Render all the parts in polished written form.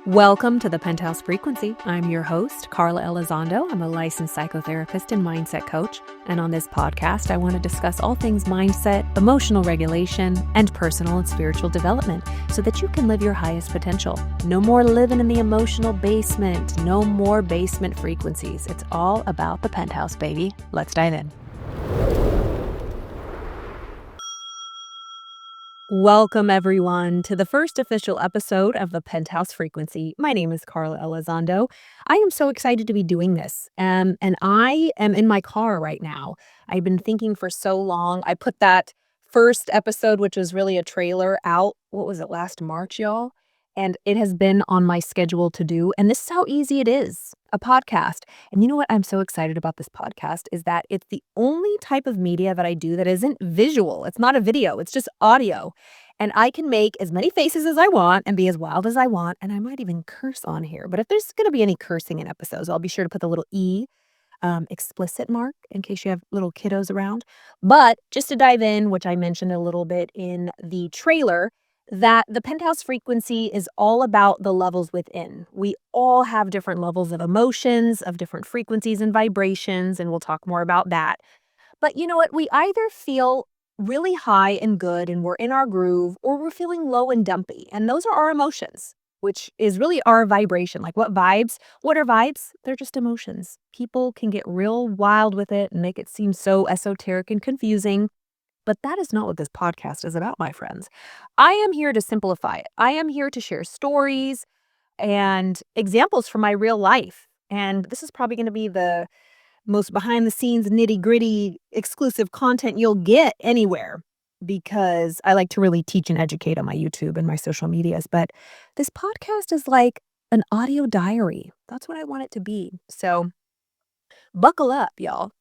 Welcome to the Penthouse Frequency. I'm your host, Carla Elizondo. I'm a licensed psychotherapist and mindset coach. And on this podcast, I want to discuss all things mindset, emotional regulation, and personal and spiritual development so that you can live your highest potential. No more living in the emotional basement. No more basement frequencies. It's all about the penthouse, baby. Let's dive in. Welcome, everyone, to the first official episode of the Penthouse Frequency. My name is Carla Elizondo. I am so excited to be doing this, and I am in my car right now. I've been thinking for so long. I put that first episode, which was really a trailer, out. What was it, last March, y'all? And it has been on my schedule to do. And this is how easy it is, a podcast. And you know what I'm so excited about this podcast is that it's the only type of media that I do that isn't visual. It's not a video, it's just audio. And I can make as many faces as I want and be as wild as I want. And I might even curse on here. But if there's going to be any cursing in episodes, I'll be sure to put the little explicit mark in case you have little kiddos around. But just to dive in, which I mentioned a little bit in the trailer, that the penthouse frequency is all about the levels within. We all have different levels of emotions, of different frequencies and vibrations, and we'll talk more about that. But you know what? We either feel really high and good and we're in our groove, or we're feeling low and dumpy. And those are our emotions, which is really our vibration. Like what vibes? What are vibes? They're just emotions. People can get real wild with it and make it seem so esoteric and confusing. But that is not what this podcast is about, my friends. I am here to simplify it. I am here to share stories and examples from my real life. And this is probably going to be the most behind the scenes, nitty gritty, exclusive content you'll get anywhere because I like to really teach and educate on my YouTube and my social medias. But this podcast is like an audio diary. That's what I want it to be. So buckle up, y'all.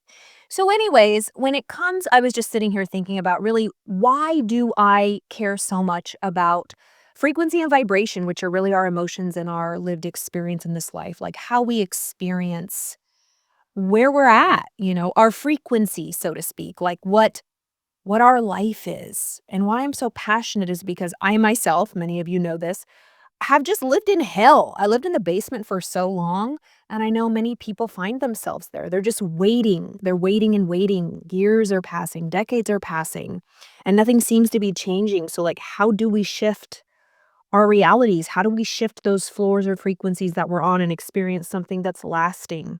So anyways, when it comes, I was just sitting here thinking about really why do I care so much about frequency and vibration, which are really our emotions and our lived experience in this life, like how we experience where we're at, our frequency, so to speak, like what our life is. And why I'm so passionate is because I myself, many of you know this, have just lived in hell. I lived in the basement for so long, and I know many people find themselves there. They're just waiting. They're waiting and waiting. Years are passing, decades are passing, and nothing seems to be changing. So like, how do we shift our realities? How do we shift those floors or frequencies that we're on and experience something that's lasting?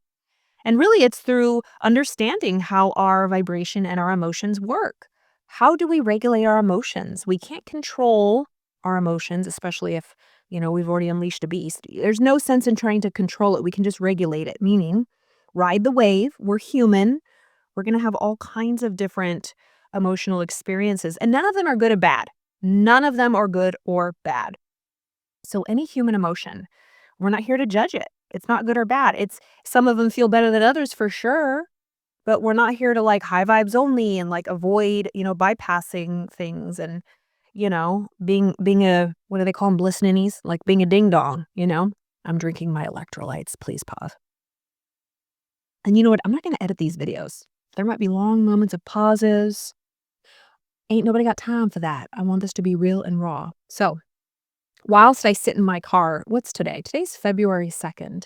And really, it's through understanding how our vibration and our emotions work. How do we regulate our emotions? We can't control our emotions, especially if, we've already unleashed a beast. There's no sense in trying to control it. We can just regulate it, meaning ride the wave. We're human. We're going to have all kinds of different emotional experiences, and none of them are good or bad. None of them are good or bad. So any human emotion, we're not here to judge it. It's not good or bad. It's some of them feel better than others for sure, but we're not here to like high vibes only and like avoid, bypassing things and, being a, what do they call them? Bliss ninnies, like being a ding dong, I'm drinking my electrolytes. Please pause. And you know what? I'm not going to edit these videos. There might be long moments of pauses. Ain't nobody got time for that. I want this to be real and raw. So whilst I sit in my car, what's today? Today's February 2nd.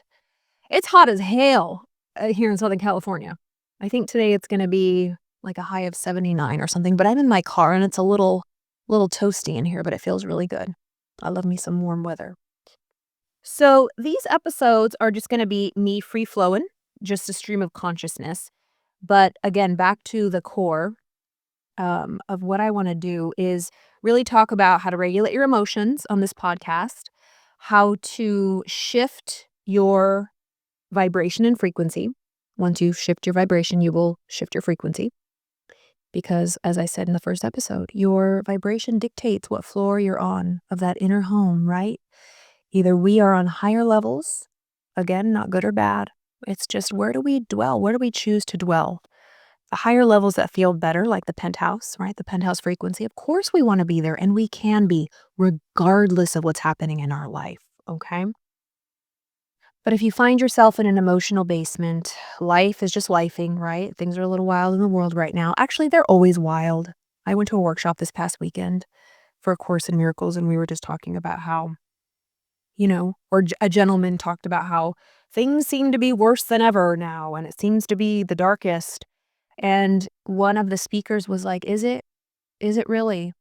It's hot as hell here in Southern California. I think today it's going to be like a high of 79 or something, but I'm in my car and it's a little toasty in here, but it feels really good. I love me some warm weather. So these episodes are just going to be me free flowing, just a stream of consciousness. But again, back to the core of what I want to do is really talk about how to regulate your emotions on this podcast, how to shift your vibration and frequency. Once you shift your vibration, you will shift your frequency. Because as I said in the first episode, your vibration dictates what floor you're on of that inner home, right? Either we are on higher levels, again, not good or bad. It's just where do we dwell? Where do we choose to dwell? The higher levels that feel better, like the penthouse, right? The penthouse frequency. Of course we want to be there, and we can be regardless of what's happening in our life, okay? But if you find yourself in an emotional basement, life is just lifing, right? Things are a little wild in the world right now. Actually, they're always wild. I went to a workshop this past weekend for A Course in Miracles, and we were just talking about how, or a gentleman talked about how things seem to be worse than ever now, and it seems to be the darkest. And one of the speakers was like, is it really?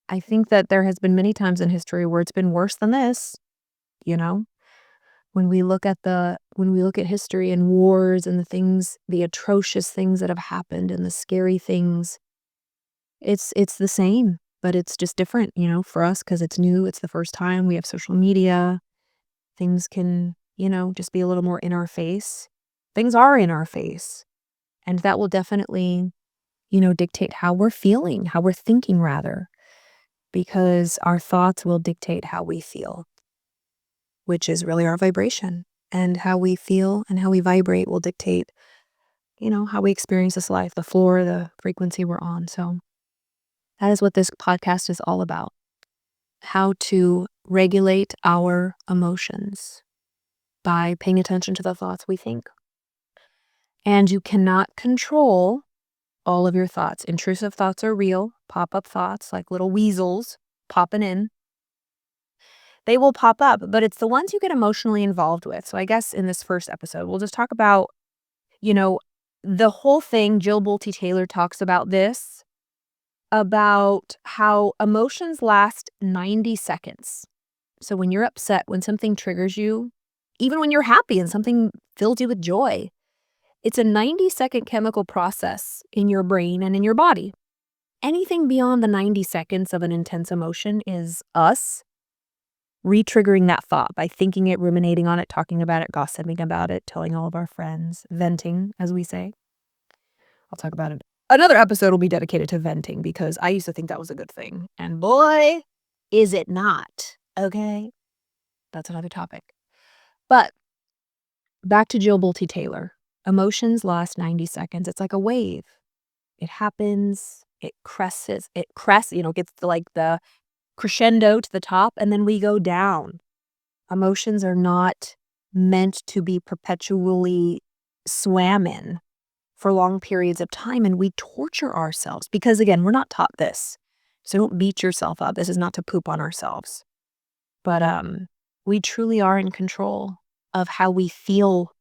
I think that there has been many times in history where it's been worse than this, you know? When we look at history and wars and the atrocious things that have happened and the scary things, it's the same, but it's just different, for us because it's new, it's the first time we have social media. Things can, just be a little more in our face. Things are in our face, and that will definitely, dictate how we're feeling, how we're thinking rather, because our thoughts will dictate how we feel, which is really our vibration. And how we feel and how we vibrate will dictate, how we experience this life, the floor, the frequency we're on. So that is what this podcast is all about. How to regulate our emotions by paying attention to the thoughts we think. And you cannot control all of your thoughts. Intrusive thoughts are real. Pop-up thoughts, like little weasels popping in, they will pop up, but it's the ones you get emotionally involved with. So I guess in this first episode, we'll just talk about, the whole thing. Jill Bolte Taylor talks about this, about how emotions last 90 seconds. So when you're upset, when something triggers you, even when you're happy and something fills you with joy, it's a 90-second chemical process in your brain and in your body. Anything beyond the 90 seconds of an intense emotion is us re-triggering that thought by thinking it, ruminating on it, talking about it, gossiping about it, telling all of our friends, venting, as we say. I'll talk about it. Another episode will be dedicated to venting because I used to think that was a good thing. And boy, is it not. Okay? That's another topic. But back to Jill Bolte Taylor. Emotions last 90 seconds. It's like a wave. It happens, it crests, gets to like the crescendo to the top, and then we go down. Emotions are not meant to be perpetually swam in for long periods of time, and we torture ourselves because, again, we're not taught this. So don't beat yourself up. This is not to poop on ourselves. But we truly are in control of how we feel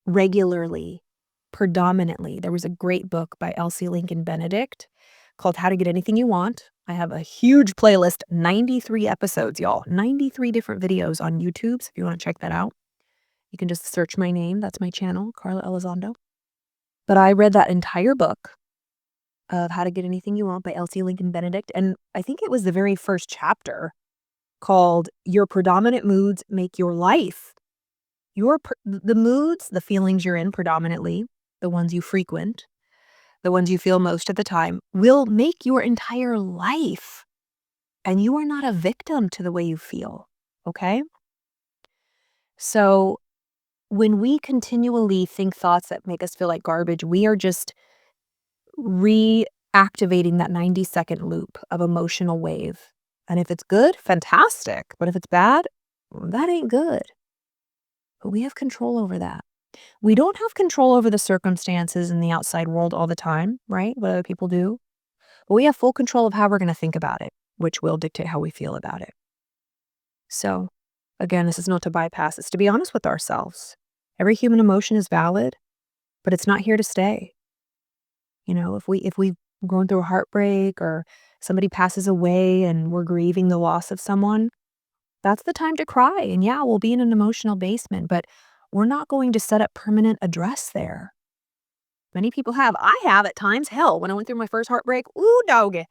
regularly, predominantly. There was a great book by Elsie Lincoln Benedict called How to Get Anything You Want. I have a huge playlist, 93 episodes, y'all. 93 different videos on YouTube, so if you want to check that out. You can just search my name. That's my channel, Carla Elizondo. But I read that entire book of How to Get Anything You Want by Elsie Lincoln Benedict, and I think it was the very first chapter called Your Predominant Moods Make Your Life. The moods, the feelings you're in predominantly, the ones you frequent, the ones you feel most at the time, will make your entire life. And you are not a victim to the way you feel, okay? So when we continually think thoughts that make us feel like garbage, we are just reactivating that 90-second loop of emotional wave. And if it's good, fantastic. But if it's bad, that ain't good. But we have control over that. We don't have control over the circumstances in the outside world all the time, right? What other people do. But we have full control of how we're going to think about it, which will dictate how we feel about it. So, again, this is not to bypass. It's to be honest with ourselves. Every human emotion is valid, but it's not here to stay. If we've gone through a heartbreak or somebody passes away and we're grieving the loss of someone, that's the time to cry. And yeah, we'll be in an emotional basement, but we're not going to set up permanent address there. Many people have. I have at times. Hell, when I went through my first heartbreak, ooh, doggy.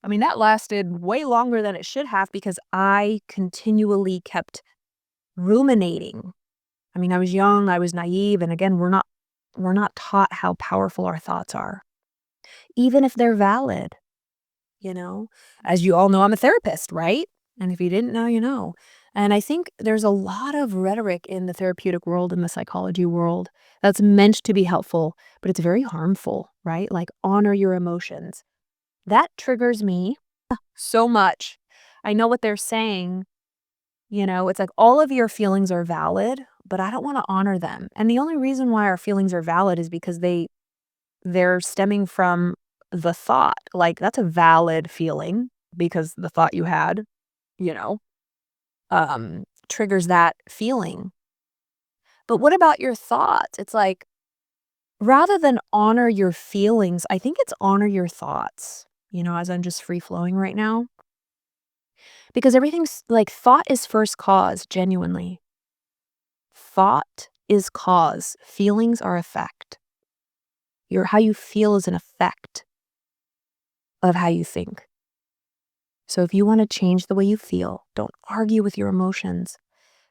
I mean, that lasted way longer than it should have because I continually kept ruminating. I mean, I was young, I was naive, and again, we're not taught how powerful our thoughts are, even if they're valid. As you all know, I'm a therapist, right? And if you didn't know, you know. And I think there's a lot of rhetoric in the therapeutic world and the psychology world that's meant to be helpful, but it's very harmful, right? Like honor your emotions. That triggers me so much. I know what they're saying. It's like all of your feelings are valid, but I don't want to honor them. And the only reason why our feelings are valid is because they're stemming from the thought. Like that's a valid feeling because the thought you had, you know. triggers that feeling. But what about your thoughts? It's like, rather than honor your feelings, I think it's honor your thoughts, as I'm just free flowing right now. Because everything's like thought is first cause, genuinely. Thought is cause, feelings are effect. How you feel is an effect of how you think. So if you want to change the way you feel, don't argue with your emotions.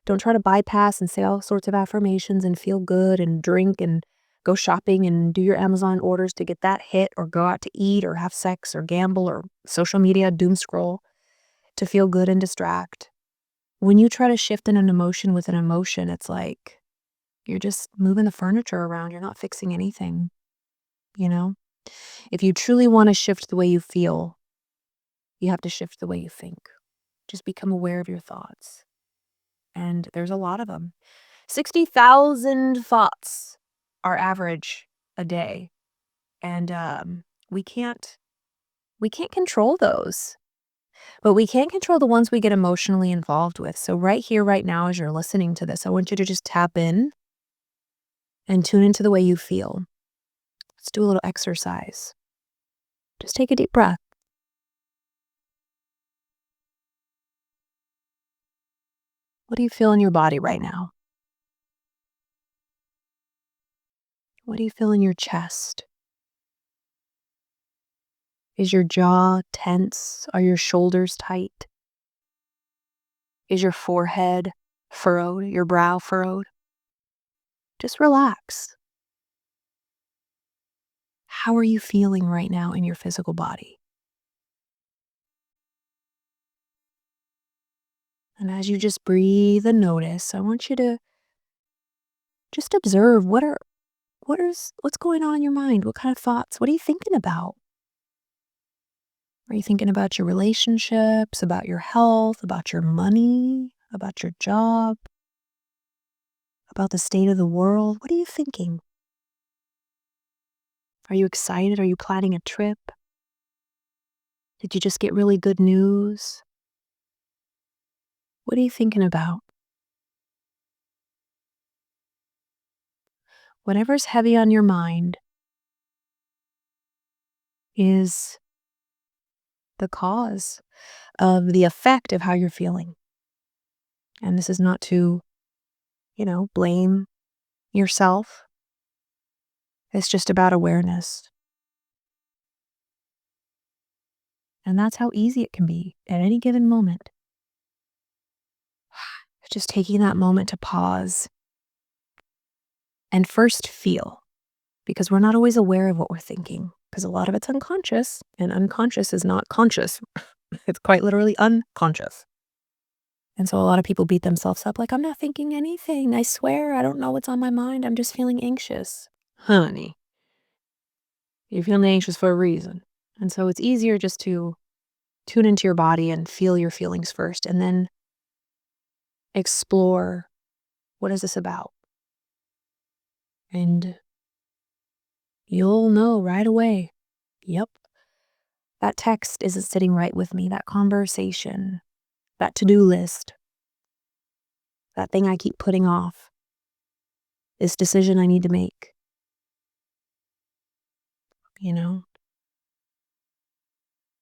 Don't try to bypass and say all sorts of affirmations and feel good and drink and go shopping and do your Amazon orders to get that hit, or go out to eat or have sex or gamble or social media doom scroll to feel good and distract. When you try to shift in an emotion with an emotion, it's like you're just moving the furniture around. You're not fixing anything, you know? If you truly want to shift the way you feel, you have to shift the way you think. Just become aware of your thoughts. And there's a lot of them. 60,000 thoughts are average a day. And we can't control those. But we can control the ones we get emotionally involved with. So right here, right now, as you're listening to this, I want you to just tap in and tune into the way you feel. Let's do a little exercise. Just take a deep breath. What do you feel in your body right now? What do you feel in your chest? Is your jaw tense? Are your shoulders tight? Is your forehead furrowed? Your brow furrowed? Just relax. How are you feeling right now in your physical body? And as you just breathe and notice, I want you to just observe what's going on in your mind? What kind of thoughts? What are you thinking about? Are you thinking about your relationships, about your health, about your money, about your job, about the state of the world? What are you thinking? Are you excited? Are you planning a trip? Did you just get really good news? What are you thinking about? Whatever's heavy on your mind is the cause of the effect of how you're feeling. And this is not to, blame yourself. It's just about awareness. And that's how easy it can be at any given moment. Just taking that moment to pause and first feel, because we're not always aware of what we're thinking, because a lot of it's unconscious, and unconscious is not conscious. It's quite literally unconscious. And so a lot of people beat themselves up like, I'm not thinking anything. I swear, I don't know what's on my mind. I'm just feeling anxious. Honey, you're feeling anxious for a reason. And so it's easier just to tune into your body and feel your feelings first, and then explore, what is this about? And you'll know right away. Yep. That text isn't sitting right with me. That conversation, that to-do list, that thing I keep putting off, this decision I need to make.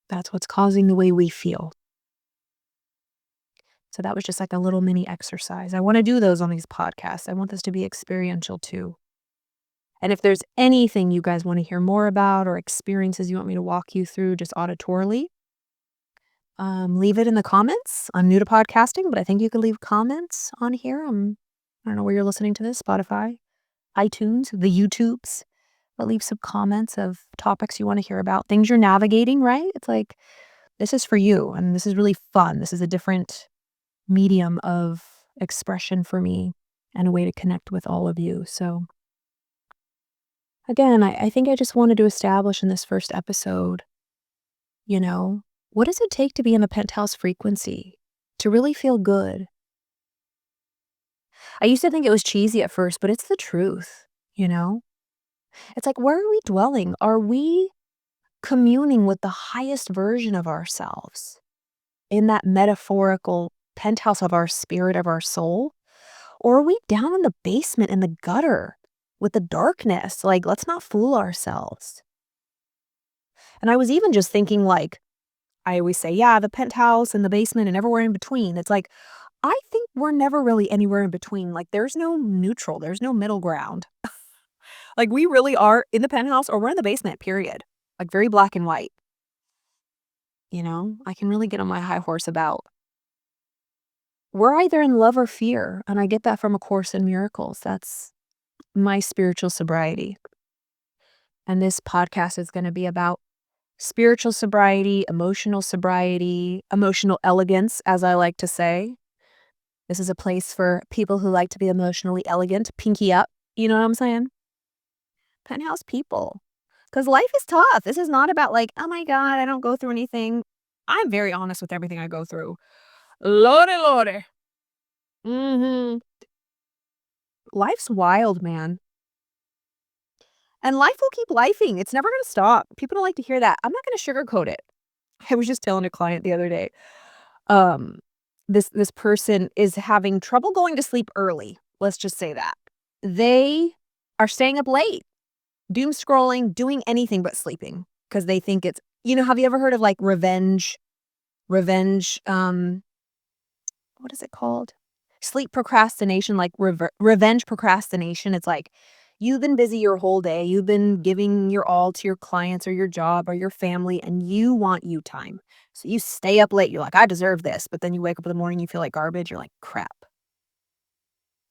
That's what's causing the way we feel. So that was just like a little mini exercise. I want to do those on these podcasts. I want this to be experiential too. And if there's anything you guys want to hear more about, or experiences you want me to walk you through just auditorily, leave it in the comments. I'm new to podcasting, but I think you could leave comments on here. I don't know where you're listening to this, Spotify, iTunes, the YouTubes. But leave some comments of topics you want to hear about, things you're navigating, right? It's like, this is for you, and this is really fun. This is a different medium of expression for me and a way to connect with all of you. So again, I think I just wanted to establish in this first episode, what does it take to be in the penthouse frequency, to really feel good? I used to think it was cheesy at first, but it's the truth, It's like, where are we dwelling? Are we communing with the highest version of ourselves in that metaphorical penthouse of our spirit, of our soul? Or are we down in the basement in the gutter with the darkness? Like, let's not fool ourselves. And I was even just thinking, like, I always say, yeah, the penthouse and the basement and everywhere in between. It's like, I think we're never really anywhere in between. Like, there's no neutral, there's no middle ground. Like, we really are in the penthouse or we're in the basement, period. Like, very black and white. I can really get on my high horse about we're either in love or fear. And I get that from A Course in Miracles. That's my spiritual sobriety. And this podcast is going to be about spiritual sobriety, emotional elegance, as I like to say. This is a place for people who like to be emotionally elegant, pinky up. You know what I'm saying? Penthouse people. Because life is tough. This is not about like, oh my God, I don't go through anything. I'm very honest with everything I go through. Lordy, lordy. Life's wild, man. And life will keep lifing. It's never going to stop. People don't like to hear that. I'm not going to sugarcoat it. I was just telling a client the other day, um, this person is having trouble going to sleep early. Let's just say that. They are staying up late, doom scrolling, doing anything but sleeping because they think it's, have you ever heard of like revenge, what is it called? Sleep procrastination, like revenge procrastination. It's like you've been busy your whole day. You've been giving your all to your clients or your job or your family, and you want you time. So you stay up late. You're like, I deserve this. But then you wake up in the morning, you feel like garbage. You're like, crap.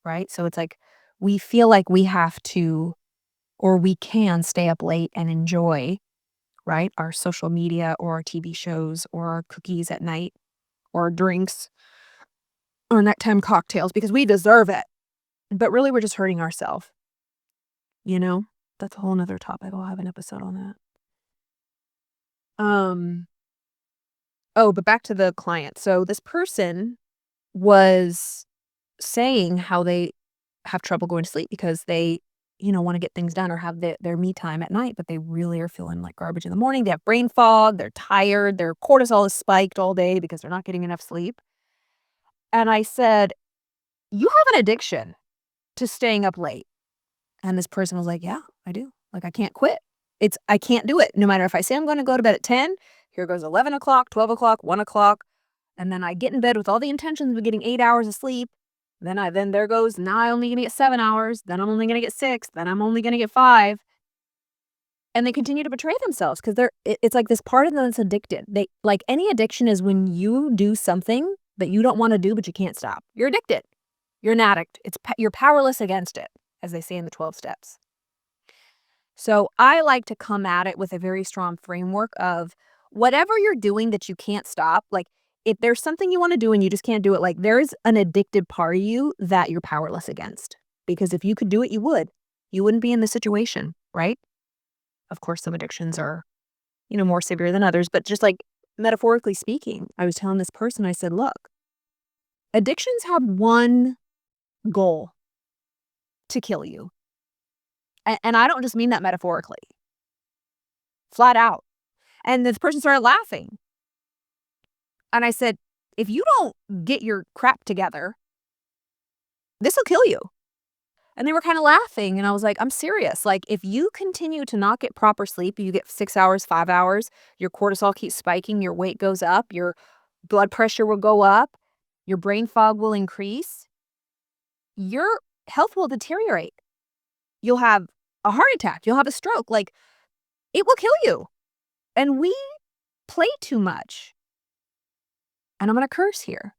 Right? So it's like we feel like we have to or we can stay up late and enjoy, right, our social media or our TV shows or our cookies at night or our drinks or nighttime cocktails because we deserve it. But really, we're just hurting ourselves. That's a whole nother topic. I'll have an episode on that. But back to the client. So this person was saying how they have trouble going to sleep because they, want to get things done or have their me time at night, but they really are feeling like garbage in the morning. They have brain fog. They're tired. Their cortisol is spiked all day because they're not getting enough sleep. And I said, you have an addiction to staying up late. And this person was like, yeah, I do. Like, I can't quit. I can't do it. No matter if I say I'm going to go to bed at 10, here goes 11 o'clock, 12 o'clock, 1 o'clock. And then I get in bed with all the intentions of getting 8 hours of sleep. Then there goes, now I'm only going to get 7 hours. Then I'm only going to get 6. Then I'm only going to get 5. And they continue to betray themselves because it's like this part of them that's addicted. Like any addiction is when you do something that you don't want to do, but you can't stop. You're addicted. You're an addict. You're powerless against it, as they say in the 12 steps. So I like to come at it with a very strong framework of whatever you're doing that you can't stop. Like if there's something you want to do and you just can't do it, like there's an addicted part of you that you're powerless against. Because if you could do it, you would. You wouldn't be in this situation, right? Of course, some addictions are, more severe than others. But just like metaphorically speaking, I was telling this person, I said, look, addictions have one goal: to kill you. And I don't just mean that metaphorically. Flat out. And this person started laughing. And I said, if you don't get your crap together, this will kill you. And they were kind of laughing. And I was like, I'm serious. Like, if you continue to not get proper sleep, you get 6 hours, 5 hours, your cortisol keeps spiking, your weight goes up, your blood pressure will go up, your brain fog will increase, your health will deteriorate. You'll have a heart attack. You'll have a stroke. Like, it will kill you. And we play too much. And I'm going to curse here.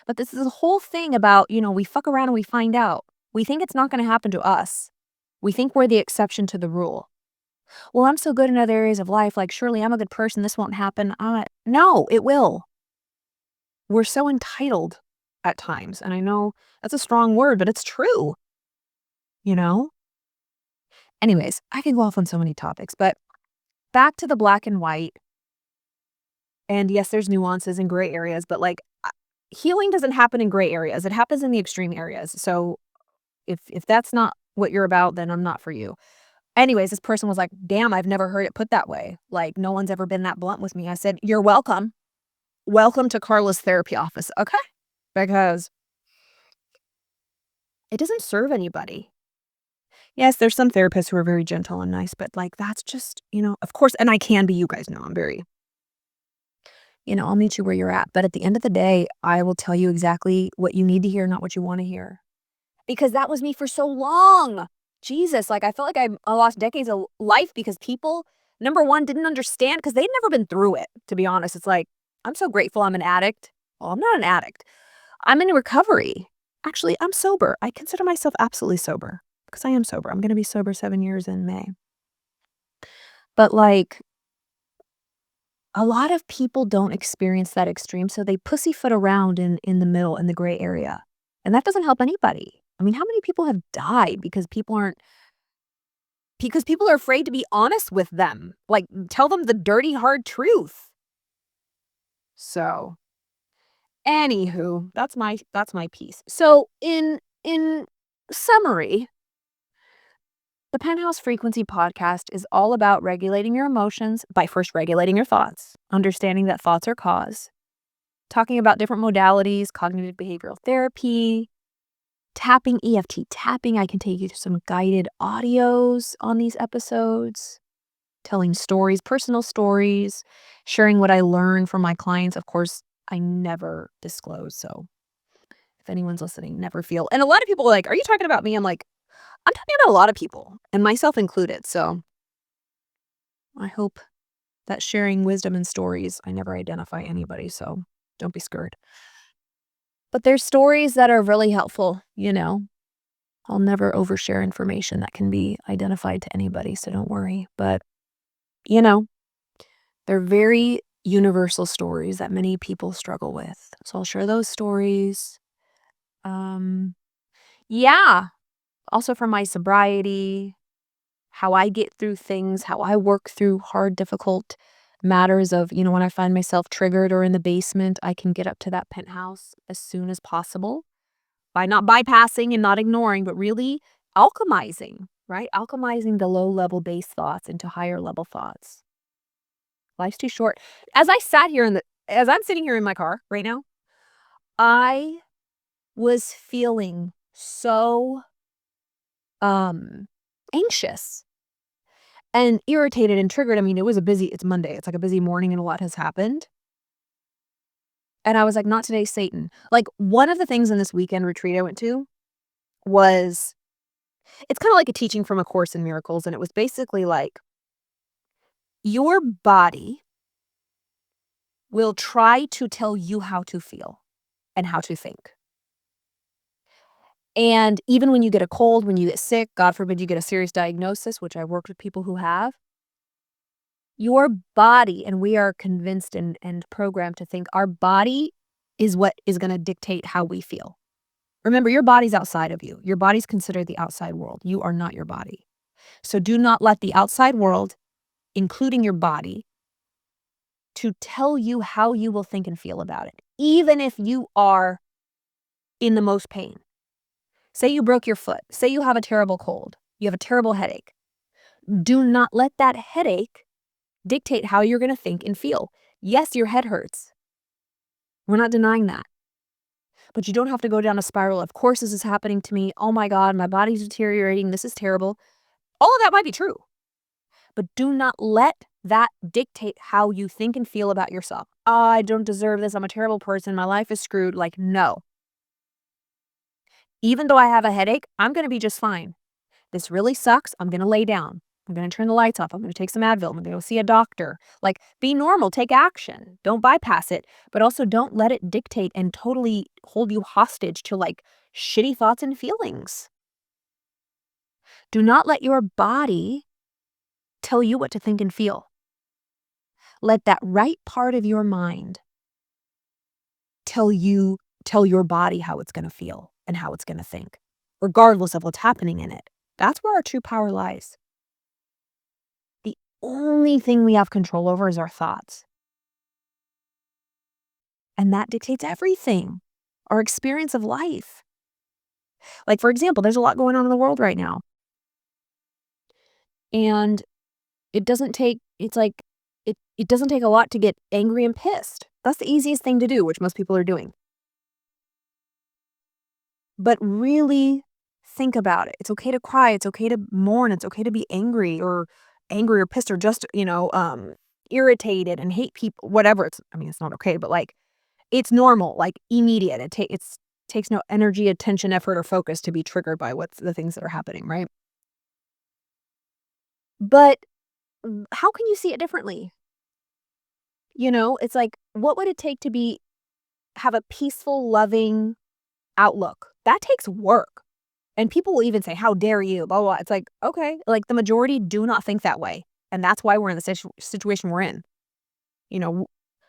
But this is a whole thing about, we fuck around and we find out. We think it's not going to happen to us. We think we're the exception to the rule. Well, I'm so good in other areas of life. Like, surely I'm a good person. This won't happen. No, it will. We're so entitled at times. And I know that's a strong word, but it's true. Anyways, I can go off on so many topics, but back to the black and white. And yes, there's nuances and gray areas, but like healing doesn't happen in gray areas. It happens in the extreme areas. So if that's not what you're about, then I'm not for you. Anyways, this person was like, damn, I've never heard it put that way. Like, no one's ever been that blunt with me. I said, you're welcome. Welcome to Carla's therapy office. Okay. because it doesn't serve anybody. Yes, there's some therapists who are very gentle and nice, but, like, that's just, of course, and I can be, you guys know I'm very, I'll meet you where you're at, but at the end of the day, I will tell you exactly what you need to hear, not what you wanna hear. Because that was me for so long. Jesus, like, I felt like I lost decades of life because people, number 1, didn't understand because 'cause they'd never been through it, to be honest. It's like, I'm so grateful I'm an addict. Well, I'm not an addict. I'm in recovery. Actually, I'm sober. I consider myself absolutely sober because I am sober. I'm gonna be sober 7 years in May. But, like, a lot of people don't experience that extreme, so they pussyfoot around in the middle, in the gray area, and that doesn't help anybody. I mean, how many people have died because people are afraid to be honest with them, like, tell them the dirty, hard truth. So, anywho, that's my piece. So, in summary, the Penthouse Frequency podcast is all about regulating your emotions by first regulating your thoughts, understanding that thoughts are cause, talking about different modalities, cognitive behavioral therapy, tapping, EFT tapping. I can take you to some guided audios on these episodes, telling stories, personal stories, sharing what I learn from my clients. Of course, I never disclose. So if anyone's listening, never feel. And a lot of people are like, are you talking about me? I'm like, I'm talking about a lot of people and myself included. So I hope that sharing wisdom and stories, I never identify anybody. So don't be scared. But there's stories that are really helpful. I'll never overshare information that can be identified to anybody. So don't worry. But, you know, they're very universal stories that many people struggle with. So I'll share those stories. Um, yeah. Also from my sobriety, how I get through things, how I work through hard, difficult matters of, when I find myself triggered or in the basement, I can get up to that penthouse as soon as possible by not bypassing and not ignoring, but really alchemizing, right? Alchemizing the low level base thoughts into higher level thoughts. Life's too short. As I'm sitting here in my car right now, I was feeling so anxious and irritated and triggered. I mean, it's Monday. It's like a busy morning and a lot has happened. And I was like, not today, Satan. Like, one of the things in this weekend retreat I went to was, it's kind of like a teaching from A Course in Miracles. And it was basically like, your body will try to tell you how to feel and how to think. And even when you get a cold, when you get sick, God forbid you get a serious diagnosis, which I worked with people who have, your body, and we are convinced and programmed to think our body is what is going to dictate how we feel. Remember, your body's outside of you. Your body's considered the outside world. You are not your body. So do not let the outside world, including your body, to tell you how you will think and feel about it, even if you are in the most pain. Say you broke your foot. Say you have a terrible cold. You have a terrible headache. Do not let that headache dictate how you're going to think and feel. Yes, your head hurts. We're not denying that. But you don't have to go down a spiral. Of course, this is happening to me. Oh my God, my body's deteriorating. This is terrible. All of that might be true. But do not let that dictate how you think and feel about yourself. I don't deserve this. I'm a terrible person. My life is screwed. Like, no. Even though I have a headache, I'm going to be just fine. This really sucks. I'm going to lay down. I'm going to turn the lights off. I'm going to take some Advil. I'm going to go see a doctor. Like, be normal. Take action. Don't bypass it. But also don't let it dictate and totally hold you hostage to, like, shitty thoughts and feelings. Do not let your body tell you what to think and feel. Let that right part of your mind tell your body how it's going to feel and how it's going to think, regardless of what's happening in it. That's where our true power lies. The only thing we have control over is our thoughts. And that dictates everything, our experience of life. Like, for example, there's a lot going on in the world right now. And it doesn't take a lot to get angry and pissed. That's the easiest thing to do, which most people are doing. But really think about it. It's okay to cry. It's okay to mourn. It's okay to be angry or pissed or just, irritated and hate people, whatever. It's not okay, but like it's normal, like immediate. It's takes no energy, attention, effort, or focus to be triggered by what's the things that are happening, right? But how can you see it differently? It's like, what would it take to have a peaceful, loving outlook? That takes work. And people will even say, "How dare you?" Blah, blah, blah. It's like, okay, like the majority do not think that way. And that's why we're in the situation we're in. You know,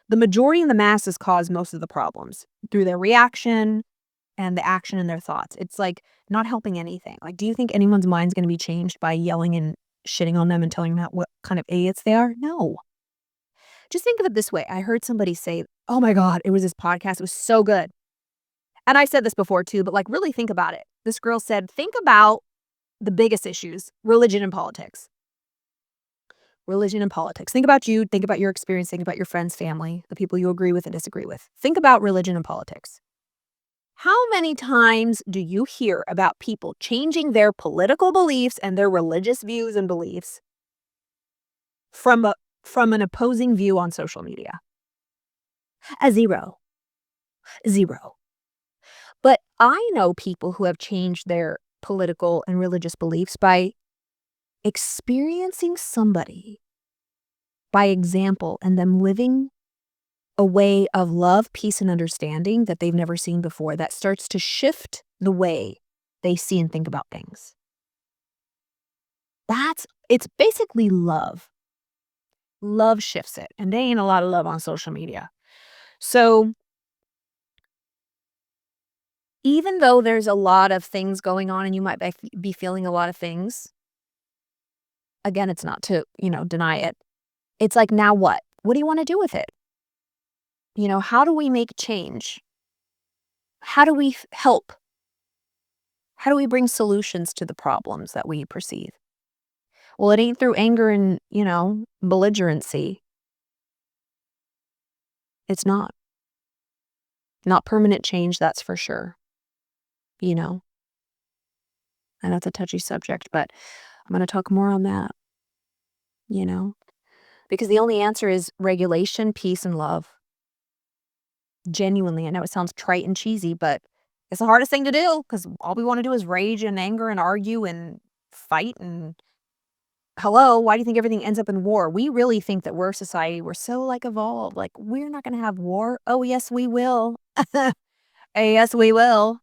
the majority and the masses cause most of the problems through their reaction and the action in their thoughts. It's like not helping anything. Like, do you think anyone's mind's going to be changed by yelling and shitting on them and telling them what kind of idiots they are? No. Just think of it this way. I heard somebody say, oh my God, it was this podcast. It was so good. And I said this before too, but like really think about it. This girl said, think about the biggest issues, religion and politics. Religion and politics. Think about you, think about your experience, think about your friends, family, the people you agree with and disagree with. Think about religion and politics. How many times do you hear about people changing their political beliefs and their religious views and beliefs from from an opposing view on social media? A zero. Zero. But I know people who have changed their political and religious beliefs by experiencing somebody by example and them living a way of love, peace, and understanding that they've never seen before that starts to shift the way they see and think about things. It's basically love. Love shifts it. And there ain't a lot of love on social media. So even though there's a lot of things going on and you might be feeling a lot of things, again, it's not to, deny it. It's like, now what? What do you want to do with it? How do we make change? How do we help? How do we bring solutions to the problems that we perceive? Well, it ain't through anger and, belligerency. It's not. Not permanent change, that's for sure. You know, and that's a touchy subject, but I'm going to talk more on that, you know, because the only answer is regulation, peace, and love. Genuinely, I know it sounds trite and cheesy, but it's the hardest thing to do because all we want to do is rage and anger and argue and fight. And hello, why do you think everything ends up in war? We really think that we're society. We're so like evolved. Like, we're not going to have war. Oh, yes, we will. Yes, we will.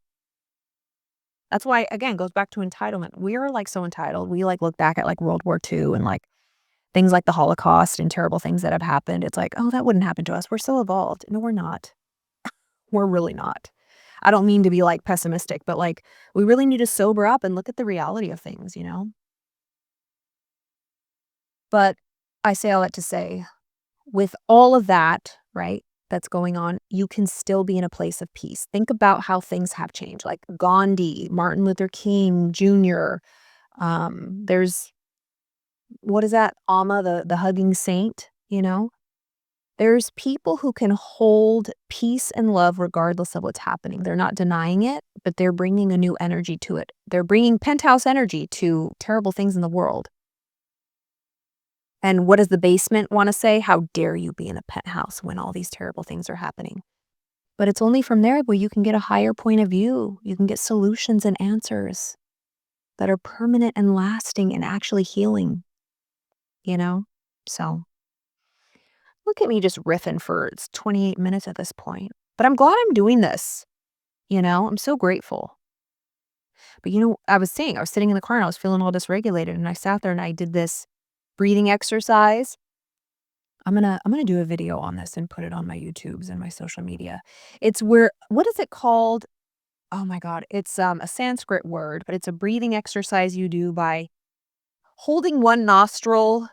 That's why, again, goes back to entitlement. We're like so entitled. We like look back at like World War II and like things like the Holocaust and terrible things that have happened. It's like, oh, that wouldn't happen to us. We're so evolved. No, we're not. We're really not. I don't mean to be like pessimistic, but like we really need to sober up and look at the reality of things. But I say all that to say, with all of that, right, that's going on, you can still be in a place of peace. Think about how things have changed, like Gandhi, Martin Luther King Jr. There's what is that? Amma, the hugging saint. There's people who can hold peace and love regardless of what's happening. They're not denying it, but they're bringing a new energy to it. They're bringing penthouse energy to terrible things in the world. And what does the basement want to say? How dare you be in a penthouse when all these terrible things are happening? But it's only from there where you can get a higher point of view. You can get solutions and answers that are permanent and lasting and actually healing, you know? So look at me just riffing for it's 28 minutes at this point. But I'm glad I'm doing this. I'm so grateful. But I was sitting in the car and I was feeling all dysregulated and I sat there and I did this breathing exercise. I'm gonna do a video on this and put it on my YouTubes and my social media. What is it called? Oh my God. It's a Sanskrit word, but it's a breathing exercise you do by holding one nostril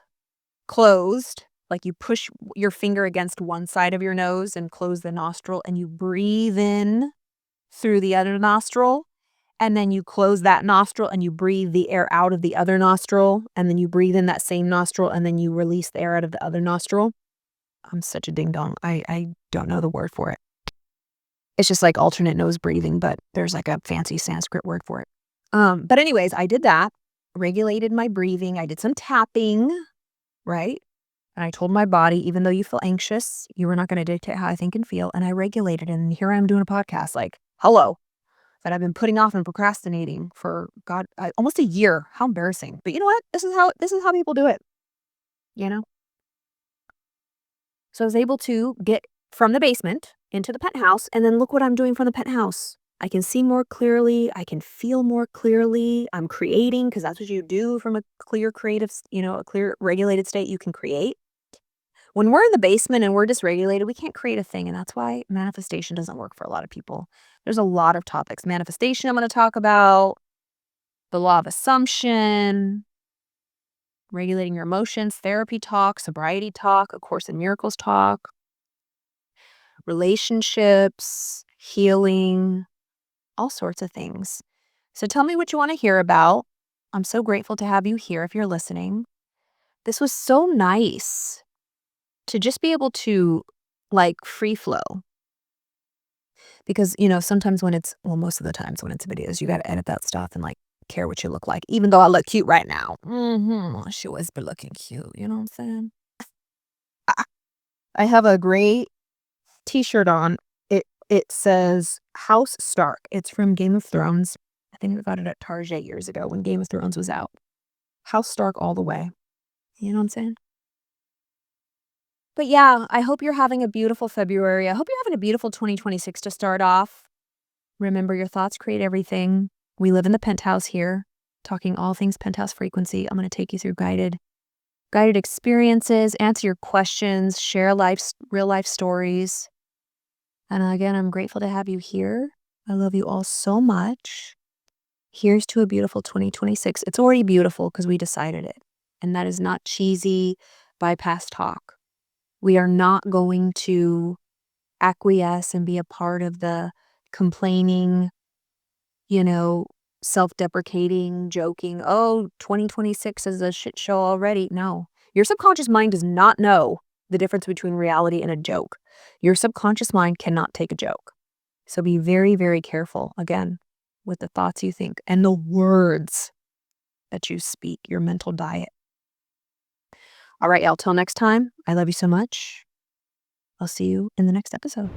closed, like you push your finger against one side of your nose and close the nostril and you breathe in through the other nostril. And then you close that nostril and you breathe the air out of the other nostril. And then you breathe in that same nostril and then you release the air out of the other nostril. I'm such a ding dong. I don't know the word for it. It's just like alternate nose breathing, but there's like a fancy Sanskrit word for it. But anyways, I did that, regulated my breathing. I did some tapping, right? And I told my body, even though you feel anxious, you are not going to dictate how I think and feel. And I regulated it. And here I am doing a podcast like, hello, that I've been putting off and procrastinating for God, almost a year. How embarrassing. But you know what? This is how people do it, you know? So I was able to get from the basement into the penthouse, and then look what I'm doing from the penthouse. I can see more clearly. I can feel more clearly. I'm creating because that's what you do from a clear creative, a clear regulated state. You can create. When we're in the basement and we're dysregulated, we can't create a thing. And that's why manifestation doesn't work for a lot of people. There's a lot of topics. Manifestation, I'm going to talk about the law of assumption, regulating your emotions, therapy talk, sobriety talk, A Course in Miracles talk, relationships, healing, all sorts of things. So tell me what you want to hear about. I'm so grateful to have you here if you're listening. This was so nice to just be able to like free flow. Because, sometimes most of the times when it's videos, you got to edit that stuff and like care what you look like. Even though I look cute right now. She always be looking cute. You know what I'm saying? I have a great t-shirt on. It says House Stark. It's from Game of Thrones. I think I got it at Target years ago when Game of Thrones was out. House Stark all the way. You know what I'm saying? But yeah, I hope you're having a beautiful February. I hope you're having a beautiful 2026 to start off. Remember, your thoughts create everything. We live in the penthouse here, talking all things penthouse frequency. I'm going to take you through guided experiences, answer your questions, share real life stories. And again, I'm grateful to have you here. I love you all so much. Here's to a beautiful 2026. It's already beautiful because we decided it. And that is not cheesy bypass talk. We are not going to acquiesce and be a part of the complaining, self-deprecating, joking, oh, 2026 is a shit show already. No, your subconscious mind does not know the difference between reality and a joke. Your subconscious mind cannot take a joke. So be very, very careful, again, with the thoughts you think and the words that you speak, your mental diet. All right, y'all, till next time, I love you so much. I'll see you in the next episode.